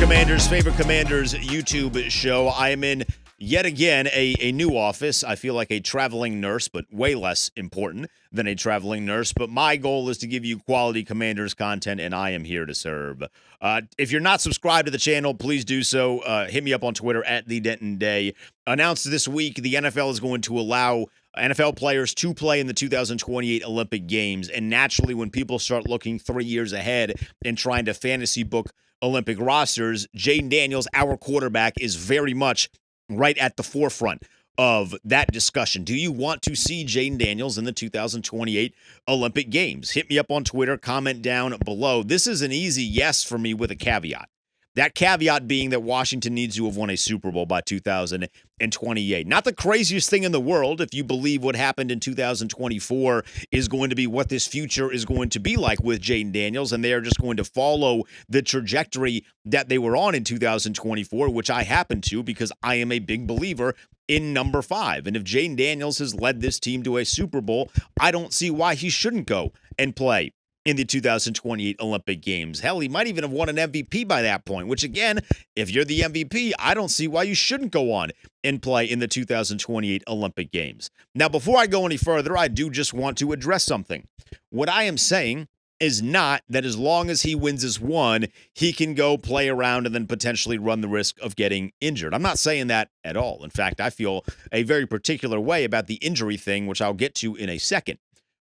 Commanders' favorite Commanders YouTube show. I am in yet again a new office. I feel like a traveling nurse, but way less important than a traveling nurse. But my goal is to give you quality Commanders content, and I am here to serve. If you're not subscribed to the channel, please do so. Hit me up on Twitter at the Denton Day. Announced this week, the NFL is going to allow NFL players to play in the 2028 Olympic Games. And naturally, when people start looking 3 years ahead and trying to fantasy book Olympic rosters, Jayden Daniels, our quarterback, is very much right at the forefront of that discussion. Do you want to see Jayden Daniels in the 2028 Olympic Games? Hit me up on Twitter, comment down below. This is an easy yes for me with a caveat. That caveat being that Washington needs to have won a Super Bowl by 2028. Not the craziest thing in the world if you believe what happened in 2024 is going to be what this future is going to be like with Jayden Daniels, and they are just going to follow the trajectory that they were on in 2024, which I happen to because I am a big believer in number 5. And if Jayden Daniels has led this team to a Super Bowl, I don't see why he shouldn't go and play in the 2028 Olympic Games. Hell, he might even have won an MVP by that point, which again, if you're the MVP, I don't see why you shouldn't go on and play in the 2028 Olympic Games. Now, before I go any further, I do just want to address something. What I am saying is not that as long as he wins his one, he can go play around and then potentially run the risk of getting injured. I'm not saying that at all. In fact, I feel a very particular way about the injury thing, which I'll get to in a second.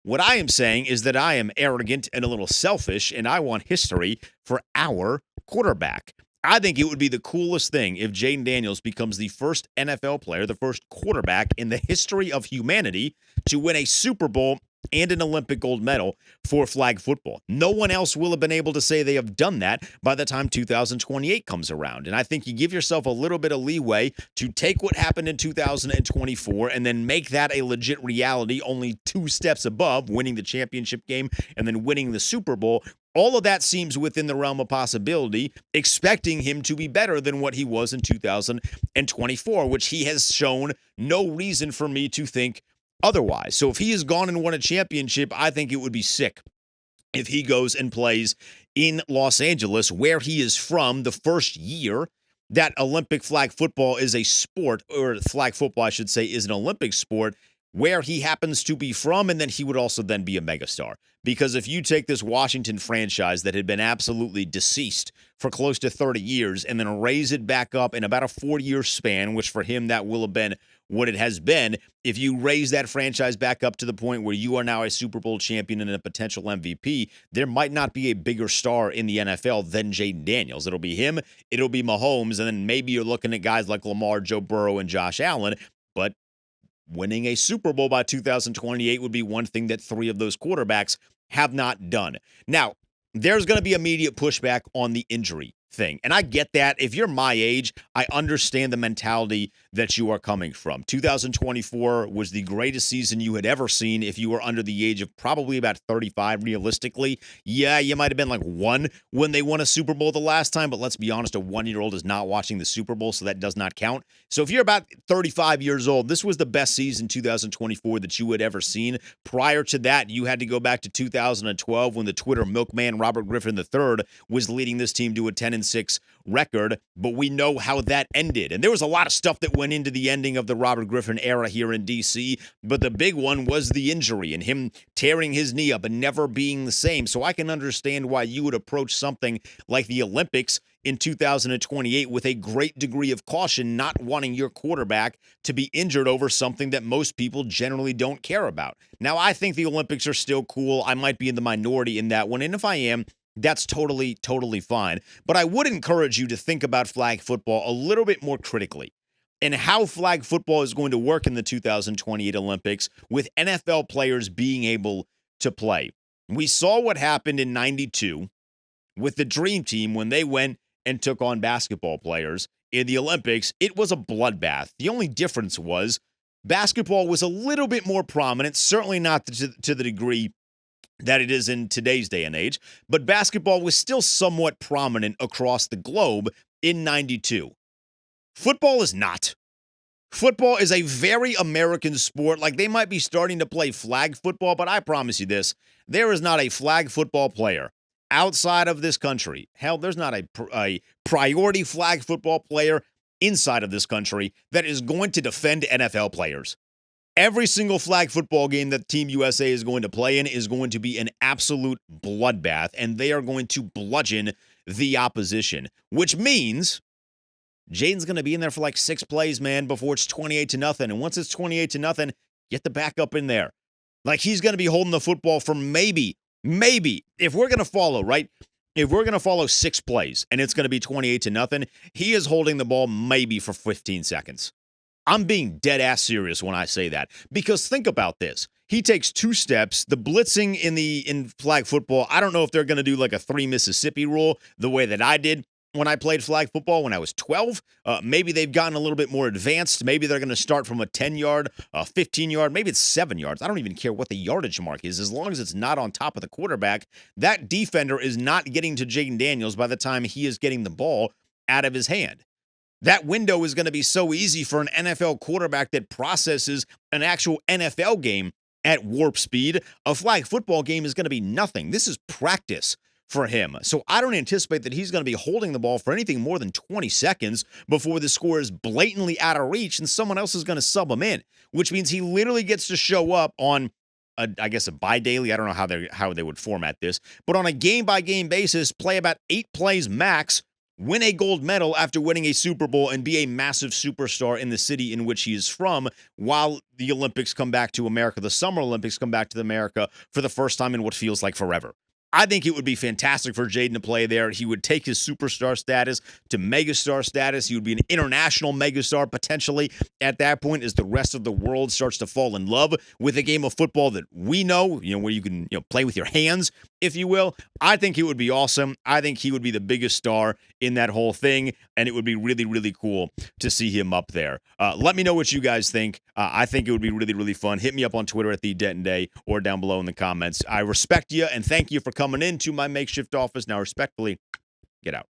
What I am saying is that I am arrogant and a little selfish, and I want history for our quarterback. I think it would be the coolest thing if Jayden Daniels becomes the first NFL player, the first quarterback in the history of humanity to win a Super Bowl and an Olympic gold medal for flag football. No one else will have been able to say they have done that by the time 2028 comes around. And I think you give yourself a little bit of leeway to take what happened in 2024 and then make that a legit reality, only 2 steps above winning the championship game and then winning the Super Bowl. All of that seems within the realm of possibility, expecting him to be better than what he was in 2024, which he has shown no reason for me to think otherwise. So if he has gone and won a championship, I think it would be sick if he goes and plays in Los Angeles, where he is from, the first year that Olympic flag football is a sport, or flag football, I should say, is an Olympic sport, where he happens to be from, and then he would also then be a megastar. Because if you take this Washington franchise that had been absolutely deceased for close to 30 years and then raise it back up in about a 4-year span, which for him that will have been what it has been, if you raise that franchise back up to the point where you are now a Super Bowl champion and a potential MVP, there might not be a bigger star in the NFL than Jayden Daniels. It'll be him, it'll be Mahomes, and then maybe you're looking at guys like Lamar, Joe Burrow, and Josh Allen, but winning a Super Bowl by 2028 would be one thing that 3 of those quarterbacks have not done. Now, there's going to be immediate pushback on the injury thing. And I get that. If you're my age, I understand the mentality that you are coming from. 2024 was the greatest season you had ever seen if you were under the age of probably about 35 realistically. Yeah, you might have been like 1 when they won a Super Bowl the last time, but let's be honest, a 1-year-old is not watching the Super Bowl, so that does not count. So if you're about 35 years old, this was the best season 2024 that you had ever seen. Prior to that, you had to go back to 2012 when the Twitter milkman Robert Griffin III was leading this team to a 10-6 record, but we know how that ended. And there was a lot of stuff that went into the ending of the Robert Griffin era here in D.C., but the big one was the injury and him tearing his knee up and never being the same. So I can understand why you would approach something like the Olympics in 2028 with a great degree of caution, not wanting your quarterback to be injured over something that most people generally don't care about. Now, I think the Olympics are still cool. I might be in the minority in that one, and if I am, that's totally fine. But I would encourage you to think about flag football a little bit more critically and how flag football is going to work in the 2028 Olympics with NFL players being able to play. We saw what happened in 92 with the Dream Team when they went and took on basketball players in the Olympics. It was a bloodbath. The only difference was basketball was a little bit more prominent, certainly not to the degree that it is in today's day and age, but basketball was still somewhat prominent across the globe in 92. Football is not. Football is a very American sport. Like, they might be starting to play flag football, but I promise you this, there is not a flag football player outside of this country. Hell, there's not a priority flag football player inside of this country that is going to defend NFL players. Every single flag football game that Team USA is going to play in is going to be an absolute bloodbath, and they are going to bludgeon the opposition, which means Jayden's going to be in there for like 6 plays, man, before it's 28-0. And once it's 28-0, get the backup in there. Like, he's going to be holding the football for maybe, if we're going to follow, right? If we're going to follow 6 plays and it's going to be 28-0, he is holding the ball maybe for 15 seconds. I'm being dead ass serious when I say that, because think about this. He takes 2 steps. The blitzing in flag football, I don't know if they're going to do like a 3 Mississippi rule the way that I did when I played flag football when I was 12. Maybe they've gotten a little bit more advanced. Maybe they're going to start from a 10-yard, 15-yard, maybe it's 7 yards. I don't even care what the yardage mark is. As long as it's not on top of the quarterback, that defender is not getting to Jayden Daniels by the time he is getting the ball out of his hand. That window is going to be so easy for an NFL quarterback that processes an actual NFL game at warp speed. A flag football game is going to be nothing. This is practice for him. So I don't anticipate that he's going to be holding the ball for anything more than 20 seconds before the score is blatantly out of reach and someone else is going to sub him in, which means he literally gets to show up on a bi-daily. I don't know how they would format this, but on a game-by-game basis, play about 8 plays max, win a gold medal after winning a Super Bowl, and be a massive superstar in the city in which he is from while the Olympics come back to America, the Summer Olympics come back to America for the first time in what feels like forever. I think it would be fantastic for Jayden to play there. He would take his superstar status to megastar status. He would be an international megastar potentially at that point as the rest of the world starts to fall in love with a game of football that we know, where you can play with your hands, if you will. I think it would be awesome. I think he would be the biggest star in that whole thing, and it would be really, really cool to see him up there. Let me know what you guys think. I think it would be really, really fun. Hit me up on Twitter at @TheDenton or down below in the comments. I respect you, and thank you for coming into my makeshift office. Now, respectfully, get out.